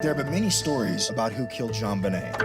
There have been many stories about who killed JonBenet.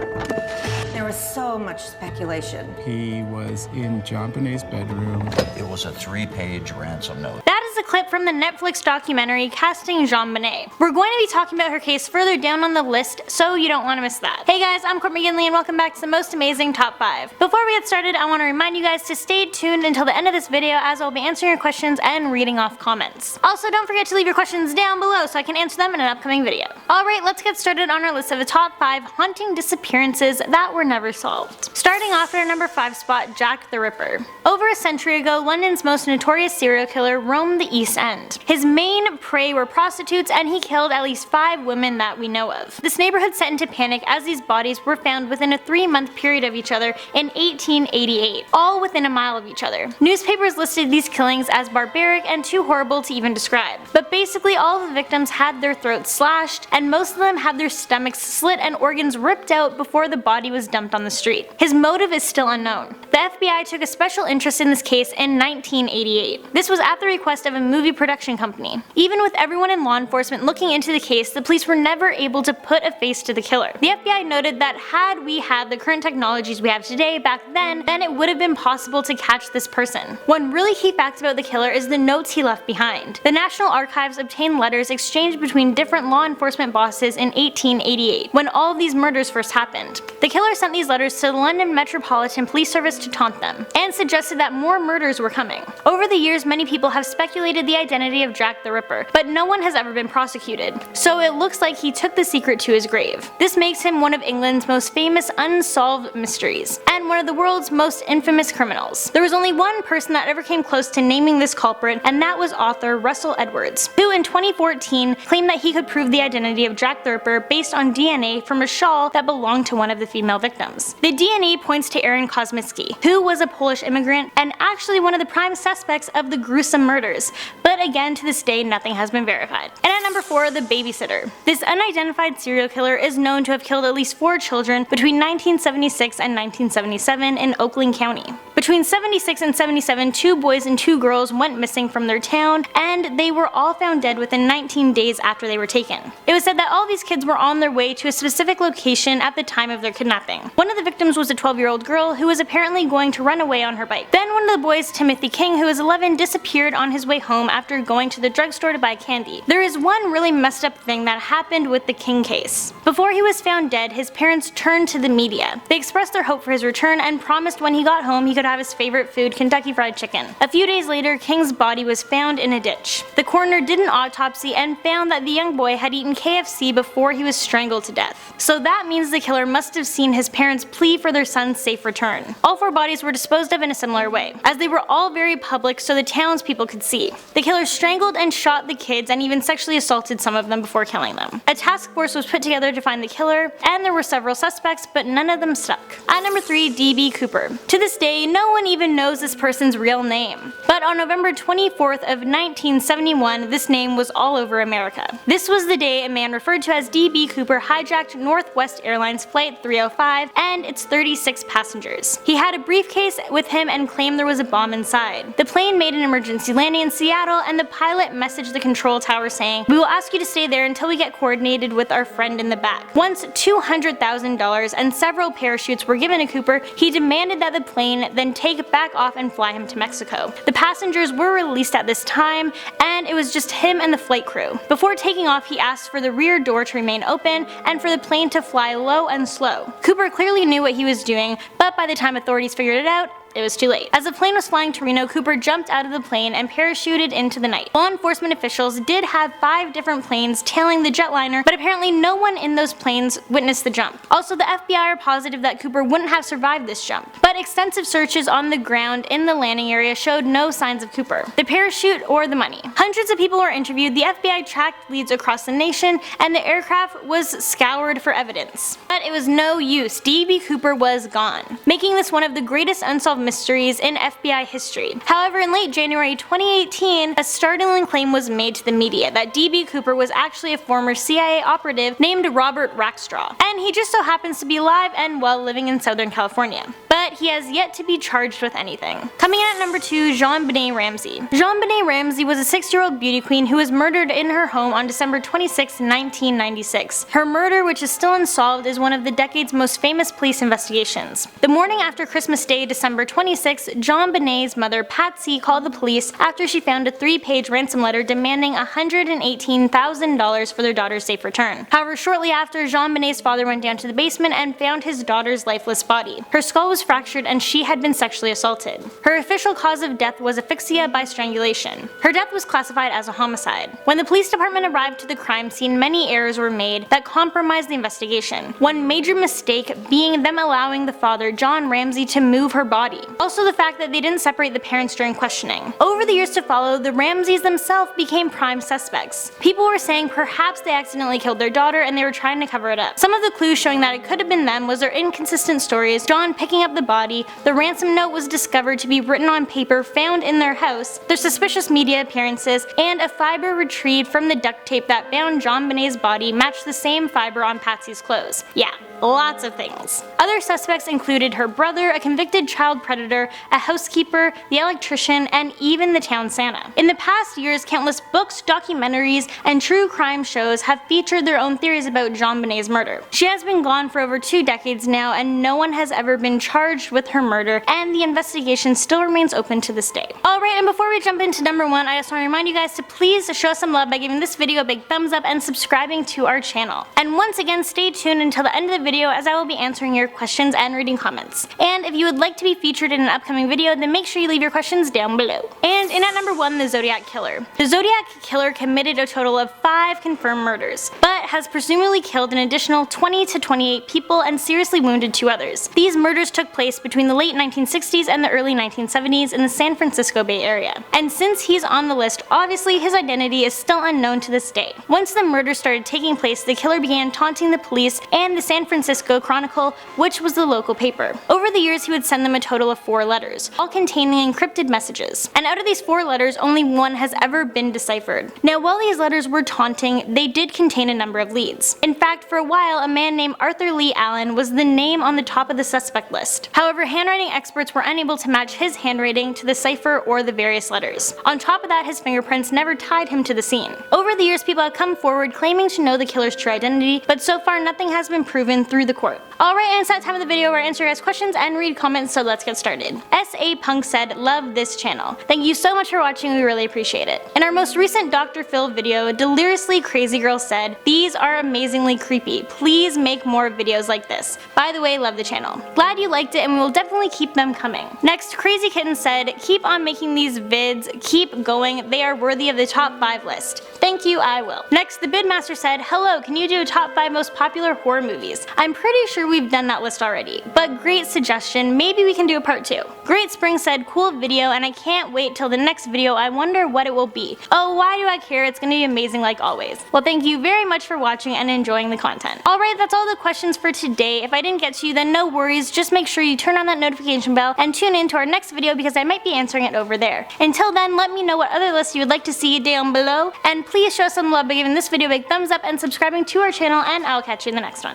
There was so much speculation. He was in JonBenet's bedroom. It was a 3-page ransom note. That is a clip from the Netflix documentary Casting JonBenet. We're going to be talking about her case further down on the list, so you don't want to miss that. Hey guys, I'm Court McGinley and welcome back to the most amazing top 5. Before we get started, I want to remind you guys to stay tuned until the end of this video as I'll be answering your questions and reading off comments. Also, don't forget to leave your questions down below so I can answer them in an upcoming video. Alright, let's get started on our list of the top 5 haunting disappearances that were never solved. Starting off at our number 5 spot, Jack the Ripper. Over a century ago, London's most notorious serial killer roamed the East End. His main prey were prostitutes, and he killed at least 5 women that we know of. This neighborhood set into panic as these bodies were found within a 3-month period of each other in 1888, all within a mile of each other. Newspapers listed these killings as barbaric and too horrible to even describe. But basically all of the victims had their throats slashed, and most of them had their stomachs slit and organs ripped out before the body was dumped on the street. His motive is still unknown. The FBI took a special interest in this case in 1988. This was at the request of a movie production company. Even with everyone in law enforcement looking into the case, the police were never able to put a face to the killer. The FBI noted that had we had the current technologies we have today back then it would have been possible to catch this person. One really key fact about the killer is the notes he left behind. The National Archives obtained letters exchanged between different law enforcement bosses in 1888, when all of these murders first happened. The killer sent these letters to the London Metropolitan Police Service to taunt them, and suggested that more murders were coming. Over the years, many people have speculated the identity of Jack the Ripper, but no one has ever been prosecuted, so it looks like he took the secret to his grave. This makes him one of England's most famous unsolved mysteries, and one of the world's most infamous criminals. There was only one person that ever came close to naming this culprit, and that was author Russell Edwards, who in 2014 claimed that he could prove the identity of Jack the Ripper based on DNA from a shawl that belonged to one of the female victims. The DNA points to Aaron Kosmicki, who was a Polish immigrant and actually one of the prime suspects of the gruesome murders, but again to this day nothing has been verified. And at number 4, the babysitter. This unidentified serial killer is known to have killed at least 4 children between 1976 and 1977 in Oakland County. Between 76 and 77, 2 boys and 2 girls went missing from their town, and they were all found dead within 19 days after they were taken. It was said that all these kids were on their way to a specific location at the time of their kidnapping. One of the victims was a 12-year-old girl who was apparently going to run away on her bike. Then one of the boys, Timothy King, who was 11, disappeared on his way home after going to the drugstore to buy candy. There is one really messed up thing that happened with the King case. Before he was found dead, his parents turned to the media. They expressed their hope for his return and promised when he got home he could have his favorite food, Kentucky Fried Chicken. A few days later, King's body was found in a ditch. The coroner did an autopsy and found that the young boy had eaten KFC before he was strangled to death. So that means the killer must have seen his parents plea for their son's safe return. All 4 bodies were disposed of in a similar way, as they were all very public so the townspeople could see. The killer strangled and shot the kids and even sexually assaulted some of them before killing them. A task force was put together to find the killer, and there were several suspects, but none of them stuck. At number 3, D.B. Cooper. To this day, no one even knows this person's real name. But on November 24th of 1971, this name was all over America. This was the day a man referred to as D.B. Cooper hijacked Northwest Airlines Flight 305 and its 36 passengers. He had a briefcase with him and claimed there was a bomb inside. The plane made an emergency landing in Seattle, and the pilot messaged the control tower saying, "We will ask you to stay there until we get coordinated with our friend in the back." Once $200,000 and several parachutes were given to Cooper, he demanded that the plane then take back off and fly him to Mexico. The passengers were released at this time, and it was just him and the flight crew. Before taking off, he asked for the rear door to remain open and for the plane to fly low and slow. Cooper clearly knew what he was doing, but by the time authorities figured it out, it was too late. As the plane was flying to Reno, Cooper jumped out of the plane and parachuted into the night. Law enforcement officials did have 5 different planes tailing the jetliner, but apparently no one in those planes witnessed the jump. Also, the FBI are positive that Cooper wouldn't have survived this jump, but extensive searches on the ground in the landing area showed no signs of Cooper, the parachute, or the money. Hundreds of people were interviewed, the FBI tracked leads across the nation, and the aircraft was scoured for evidence. But it was no use. D.B. Cooper was gone, making this one of the greatest unsolved mysteries in FBI history. However, in late January 2018, a startling claim was made to the media that D.B. Cooper was actually a former CIA operative named Robert Rackstraw, and he just so happens to be alive and well living in Southern California. But he has yet to be charged with anything. Coming in at number 2, JonBenet Ramsey. JonBenet Ramsey was a 6-year-old beauty queen who was murdered in her home on December 26, 1996. Her murder, which is still unsolved, is one of the decade's most famous police investigations. The morning after Christmas Day, December 26, JonBenet's mother, Patsy, called the police after she found a 3-page ransom letter demanding $118,000 for their daughter's safe return. However, shortly after, JonBenet's father went down to the basement and found his daughter's lifeless body. Her skull was fractured and she had been sexually assaulted. Her official cause of death was asphyxia by strangulation. Her death was classified as a homicide. When the police department arrived to the crime scene, many errors were made that compromised the investigation. One major mistake being them allowing the father, John Ramsey, to move her body. Also the fact that they didn't separate the parents during questioning. Over the years to follow, the Ramseys themselves became prime suspects. People were saying perhaps they accidentally killed their daughter and they were trying to cover it up. Some of the clues showing that it could have been them was their inconsistent stories, John picking up the body, the ransom note was discovered to be written on paper found in their house, their suspicious media appearances, and a fiber retrieved from the duct tape that bound JonBenet's body matched the same fiber on Patsy's clothes. Yeah, lots of things. Other suspects included her brother, a convicted child predator, a housekeeper, the electrician, and even the town Santa. In the past years, countless books, documentaries, and true crime shows have featured their own theories about JonBenet's murder. She has been gone for over 2 decades now, and no one has ever been charged with her murder, and the investigation still remains open to this day. Alright, and before we jump into number 1, I just want to remind you guys to please show us some love by giving this video a big thumbs up and subscribing to our channel. And once again, stay tuned until the end of the video as I will be answering your questions and reading comments. And if you would like to be featured in an upcoming video, then make sure you leave your questions down below. And in at number 1, the Zodiac Killer. The Zodiac Killer committed a total of 5 confirmed murders, but has presumably killed an additional 20 to 28 people and seriously wounded 2 others. These murders took place between the late 1960s and the early 1970s in the San Francisco Bay Area. And since he's on the list, obviously his identity is still unknown to this day. Once the murders started taking place, the killer began taunting the police and the San Francisco Chronicle, which was the local paper. Over the years, he would send them a total of 4 letters, all containing encrypted messages. And out of these 4 letters, only 1 has ever been deciphered. Now, while these letters were taunting, they did contain a number of leads. In fact, for a while, a man named Arthur Lee Allen was the name on the top of the suspect list. However, handwriting experts were unable to match his handwriting to the cipher or the various letters. On top of that, his fingerprints never tied him to the scene. Over the years, people have come forward claiming to know the killer's true identity, but so far nothing has been proven through the court. Alright, and it's that time of the video where I answer your guys' questions and read comments, so let's get started. S.A. Punk said, "Love this channel. Thank you so much for watching, we really appreciate it." In our most recent Dr. Phil video, Deliriously Crazy Girl said, "These are amazingly creepy. Please make more videos like this. By the way, love the channel. Glad you liked it and we will definitely keep them coming." Next, Crazy Kitten said, "Keep on making these vids, keep going, they are worthy of the top 5 list." Thank you, I will. Next, the Bidmaster said, "Hello, can you do a top 5 most popular horror movies? I'm pretty sure we've done that list already, but great suggestion, maybe we can do a part 2. Great Spring said, "Cool video and I can't wait till the next video, I wonder what it will be. Oh, why do I care, it's gonna be amazing like always." Well, thank you very much for watching and enjoying the content. Alright, that's all the questions for today. If I didn't get to you, then no worries, just make sure you turn on that notification bell and tune in to our next video because I might be answering it over there. Until then, let me know what other lists you would like to see down below, and please show some love by giving this video a big thumbs up and subscribing to our channel, and I'll catch you in the next one.